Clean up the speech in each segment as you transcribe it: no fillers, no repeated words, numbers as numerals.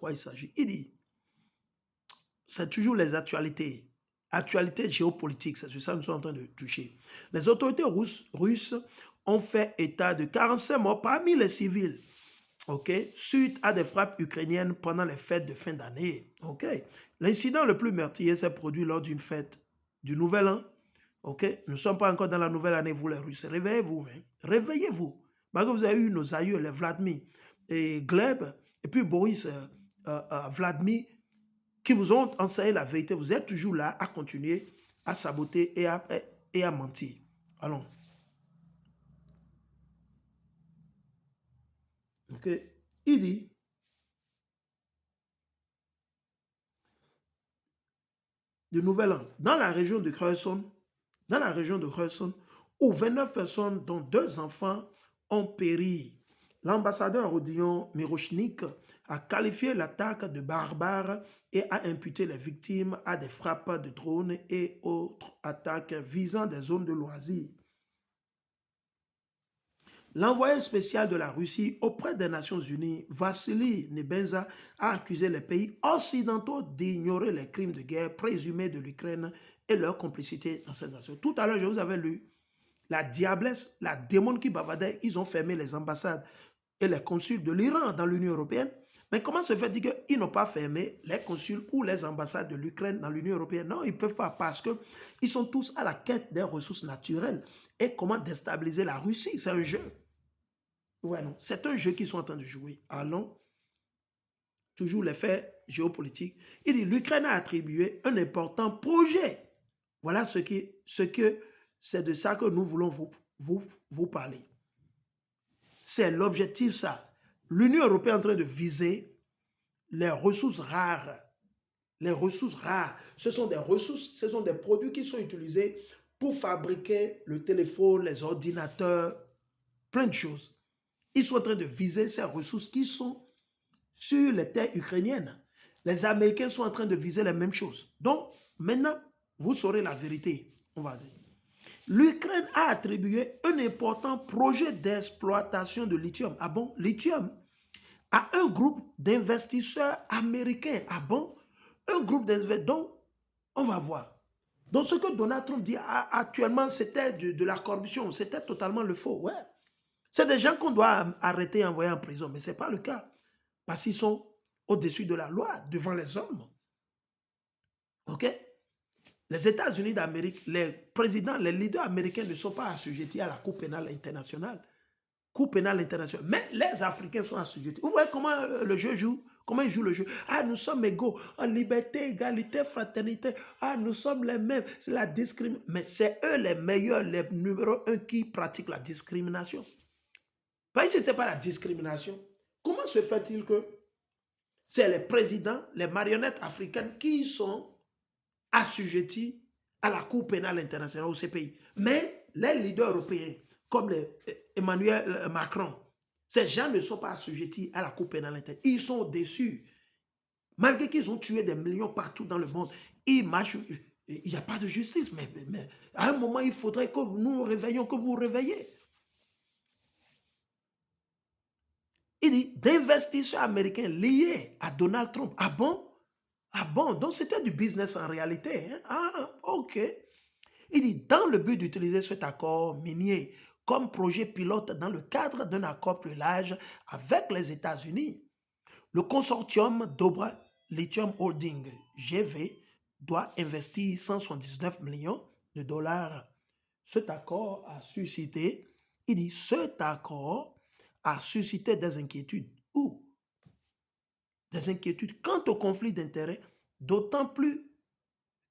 quoi il s'agit. Il dit, c'est toujours les actualités. Actualité géopolitique, c'est sur ça que nous sommes en train de toucher. Les autorités russes ont fait état de 45 morts parmi les civils, ok, suite à des frappes ukrainiennes pendant les fêtes de fin d'année. Ok. L'incident le plus meurtrier s'est produit lors d'une fête du Nouvel An. Ok. Nous ne sommes pas encore dans la nouvelle année, vous les Russes. Réveillez-vous. Hein. Réveillez-vous. Malgré que vous avez eu nos aïeux, les Vladimir et Gleb, et puis Boris Vladimir, qui vous ont enseigné la vérité, vous êtes toujours là à continuer à saboter et à mentir. Allons. Ok. Il dit, du Nouvel An, dans la région de Kherson, où 29 personnes, dont 2 enfants, ont péri. L'ambassadeur Rodion Mirochnik a qualifié l'attaque de barbare et a imputé les victimes à des frappes de drones et autres attaques visant des zones de loisirs. L'envoyé spécial de la Russie auprès des Nations Unies, Vassili Nebenza, a accusé les pays occidentaux d'ignorer les crimes de guerre présumés de l'Ukraine et leur complicité dans ces actions. Tout à l'heure, je vous avais lu la diablesse, la démon qui bavardait, ils ont fermé les ambassades et les consuls de l'Iran dans l'Union européenne. Mais comment se fait-il qu'ils n'ont pas fermé les consuls ou les ambassades de l'Ukraine dans l'Union européenne? Non, ils ne peuvent pas parce qu'ils sont tous à la quête des ressources naturelles. Et comment déstabiliser la Russie? C'est un jeu. Ouais, non, c'est un jeu qu'ils sont en train de jouer. Allons, toujours les faits géopolitiques. Il dit, l'Ukraine a attribué un important projet. Voilà c'est de ça que nous voulons vous parler. C'est l'objectif, ça. L'Union européenne est en train de viser les ressources rares. Les ressources rares, ce sont des ressources, ce sont des produits qui sont utilisés pour fabriquer le téléphone, les ordinateurs, plein de choses. Ils sont en train de viser ces ressources qui sont sur les terres ukrainiennes. Les Américains sont en train de viser les mêmes choses. Donc, maintenant, vous saurez la vérité, on va dire. L'Ukraine a attribué un important projet d'exploitation de lithium. Ah bon? Lithium à un groupe d'investisseurs américains. Ah bon? Un groupe d'investisseurs. Donc, on va voir. Donc, ce que Donald Trump dit actuellement, c'était de la corruption. C'était totalement le faux. Ouais. C'est des gens qu'on doit arrêter et envoyer en prison. Mais ce n'est pas le cas. Parce qu'ils sont au-dessus de la loi, devant les hommes. OK? Les États-Unis d'Amérique, les présidents, les leaders américains ne sont pas assujettis à la Cour pénale internationale. Cour pénale internationale. Mais les Africains sont assujettis. Vous voyez comment le jeu joue? Comment ils jouent le jeu? Ah, nous sommes égaux. En liberté, égalité, fraternité. Ah, nous sommes les mêmes. C'est la discrimination. Mais c'est eux les meilleurs, les numéro 1 qui pratiquent la discrimination. Parce que ce n'était pas la discrimination. Comment se fait-il que c'est les présidents, les marionnettes africaines qui sont assujettis à la Cour pénale internationale au CPI? Mais les leaders européens, comme Emmanuel Macron, ces gens ne sont pas assujettis à la Cour pénale internationale. Ils sont déçus. Malgré qu'ils ont tué des millions partout dans le monde, ils marchent. Il n'y a pas de justice. Mais à un moment, il faudrait que nous nous réveillions, que vous vous réveillez. Il dit d'investisseurs américains liés à Donald Trump. Ah bon? Ah bon? Donc c'était du business en réalité. Hein? Ah, ok. Il dit dans le but d'utiliser cet accord minier comme projet pilote dans le cadre d'un accord plus large avec les États-Unis, le consortium Dobra Lithium Holding GV doit investir 179 millions de dollars. Cet accord a suscité, il dit, cet accord a suscité des inquiétudes. Où? Des inquiétudes quant au conflit d'intérêts, d'autant plus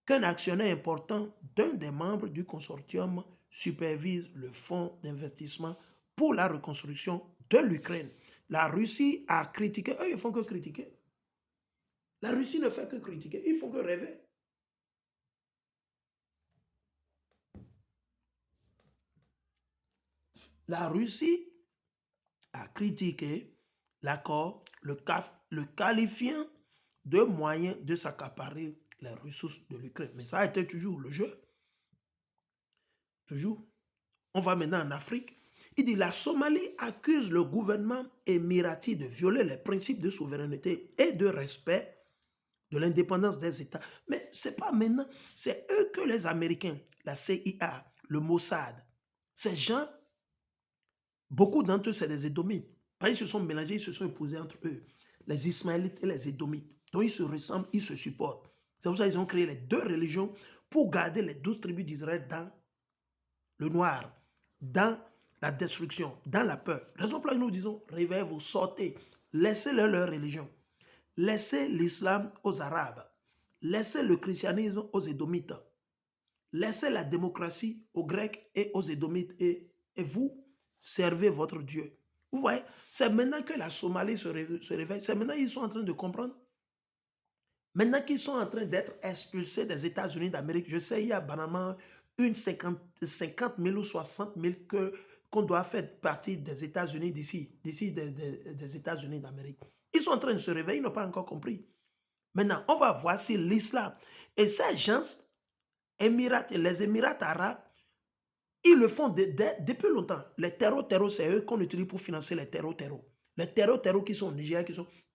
qu'un actionnaire important d'un des membres du consortium supervise le fonds d'investissement pour la reconstruction de l'Ukraine. La Russie a critiqué, eux ils font que critiquer. La Russie ne fait que critiquer, ils font que rêver. La Russie a critiqué l'accord, le qualifiant de moyen de s'accaparer les ressources de l'Ukraine. Mais ça a été toujours le jeu. Toujours. On va maintenant en Afrique. Il dit la Somalie accuse le gouvernement émirati de violer les principes de souveraineté et de respect de l'indépendance des États. Mais ce n'est pas maintenant, c'est eux que les Américains, la CIA, le Mossad, ces gens, beaucoup d'entre eux, c'est des Édomites. Ils se sont mélangés, ils se sont opposés entre eux. Les Ismaélites et les Édomites. Donc ils se ressemblent, ils se supportent. C'est pour ça qu'ils ont créé les deux religions pour garder les 12 tribus d'Israël dans le noir, dans la destruction, dans la peur. Raison pour laquelle nous disons, réveillez-vous, sortez, laissez-leur leur religion. Laissez l'islam aux Arabes. Laissez le christianisme aux Édomites. Laissez la démocratie aux Grecs et aux Édomites et vous servez votre Dieu. Vous voyez, c'est maintenant que la Somalie se réveille. C'est maintenant qu'ils sont en train de comprendre. Maintenant qu'ils sont en train d'être expulsés des États-Unis d'Amérique, je sais, il y a banalement une 50 000 ou 60 000 qu'on doit faire partie des États-Unis d'ici des États-Unis d'Amérique. Ils sont en train de se réveiller, ils n'ont pas encore compris. Maintenant, on va voir si l'islam et ces gens, les Émirats arabes, ils le font depuis longtemps. Les terreaux, c'est eux qu'on utilise pour financer les terreaux. Les terreaux qui sont au Nigeria,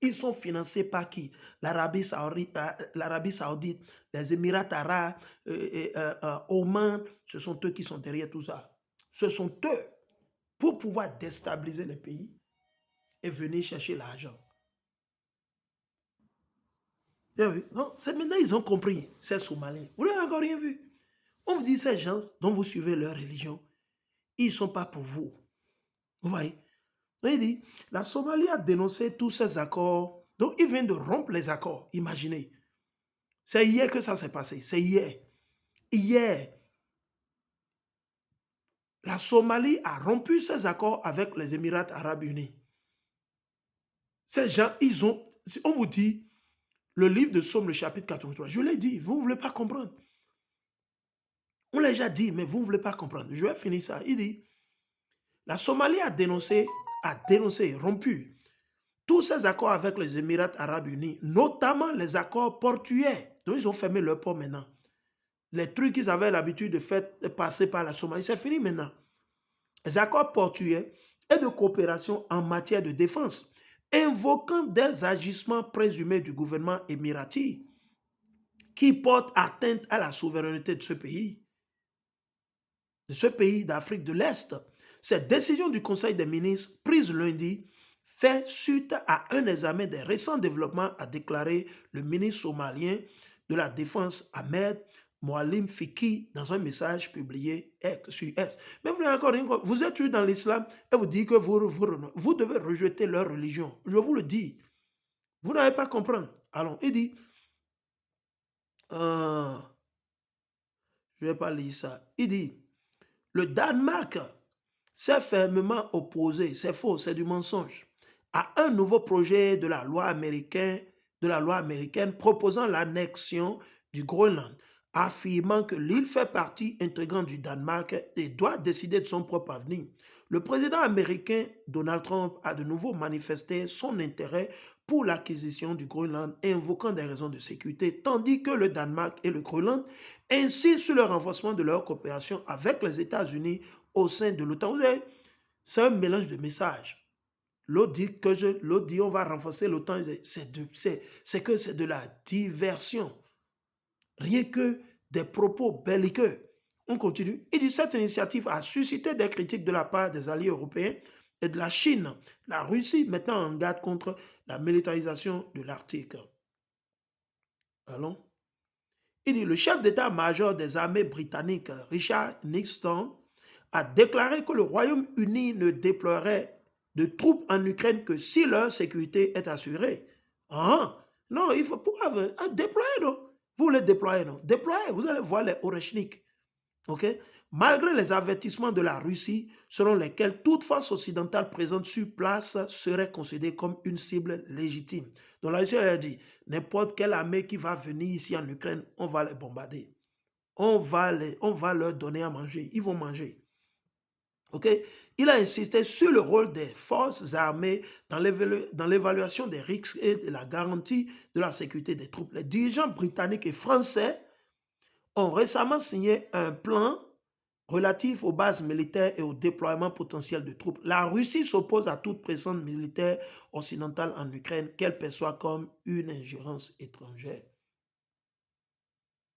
ils sont financés par qui? L'Arabie Saoudite, les Émirats arabes, Oman, ce sont eux qui sont derrière tout ça. Ce sont eux pour pouvoir déstabiliser les pays et venir chercher l'argent. Non, c'est maintenant ils ont compris, ces Somaliens. Vous n'avez encore rien vu. On vous dit, ces gens dont vous suivez leur religion, ils ne sont pas pour vous. Vous voyez? Donc il dit, la Somalie a dénoncé tous ces accords. Donc il vient de rompre les accords, imaginez. C'est hier que ça s'est passé, c'est hier. Hier, la Somalie a rompu ses accords avec les Émirats arabes unis. Ces gens, on vous dit, le livre de Somme, le chapitre 83, je l'ai dit, vous ne voulez pas comprendre. On l'a déjà dit, mais vous ne voulez pas comprendre. Je vais finir ça. Il dit, la Somalie a dénoncé, rompu tous ces accords avec les Émirats arabes unis, notamment les accords portuaires. Donc, ils ont fermé leurs ports maintenant. Les trucs qu'ils avaient l'habitude de faire passer par la Somalie, c'est fini maintenant. Les accords portuaires et de coopération en matière de défense, invoquant des agissements présumés du gouvernement émirati qui portent atteinte à la souveraineté de ce pays d'Afrique de l'Est. Cette décision du Conseil des ministres, prise lundi, fait suite à un examen des récents développements, a déclaré le ministre somalien de la Défense Ahmed Moualim Fiki dans un message publié sur S. Mais vous êtes dans l'islam et vous dites que vous devez rejeter leur religion. Je vous le dis. Vous n'avez pas compris. Alors, il dit, je ne vais pas lire ça. Il dit, le Danemark s'est fermement opposé, c'est faux, c'est du mensonge, à un nouveau projet de la loi américaine proposant l'annexion du Groenland, affirmant que l'île fait partie intégrante du Danemark et doit décider de son propre avenir. Le président américain Donald Trump a de nouveau manifesté son intérêt pour l'acquisition du Groenland, invoquant des raisons de sécurité, tandis que le Danemark et le Groenland insistent sur le renforcement de leur coopération avec les États-Unis au sein de l'OTAN. C'est un mélange de messages. L'autre dit on va renforcer l'OTAN, c'est que c'est de la diversion. Rien que des propos belliqueux. On continue. Il dit cette initiative a suscité des critiques de la part des alliés européens et de la Chine, la Russie mettant en garde contre la militarisation de l'Arctique. Allons. Il dit le chef d'état-major des armées britanniques, Richard Nixon, a déclaré que le Royaume-Uni ne déploierait de troupes en Ukraine que si leur sécurité est assurée. Ah, non, il faut pourquoi déployer, non? Vous les déployez, non? Déployez, vous allez voir les Oreshnik. OK? Malgré les avertissements de la Russie, selon lesquels toute force occidentale présente sur place serait considérée comme une cible légitime. Donc la Russie a dit, n'importe quelle armée qui va venir ici en Ukraine, on va les bombarder. On va leur donner à manger. Ils vont manger. OK? Il a insisté sur le rôle des forces armées dans l'évaluation des risques et de la garantie de la sécurité des troupes. Les dirigeants britanniques et français ont récemment signé un plan relatif aux bases militaires et au déploiement potentiel de troupes. La Russie s'oppose à toute présence militaire occidentale en Ukraine qu'elle perçoit comme une ingérence étrangère.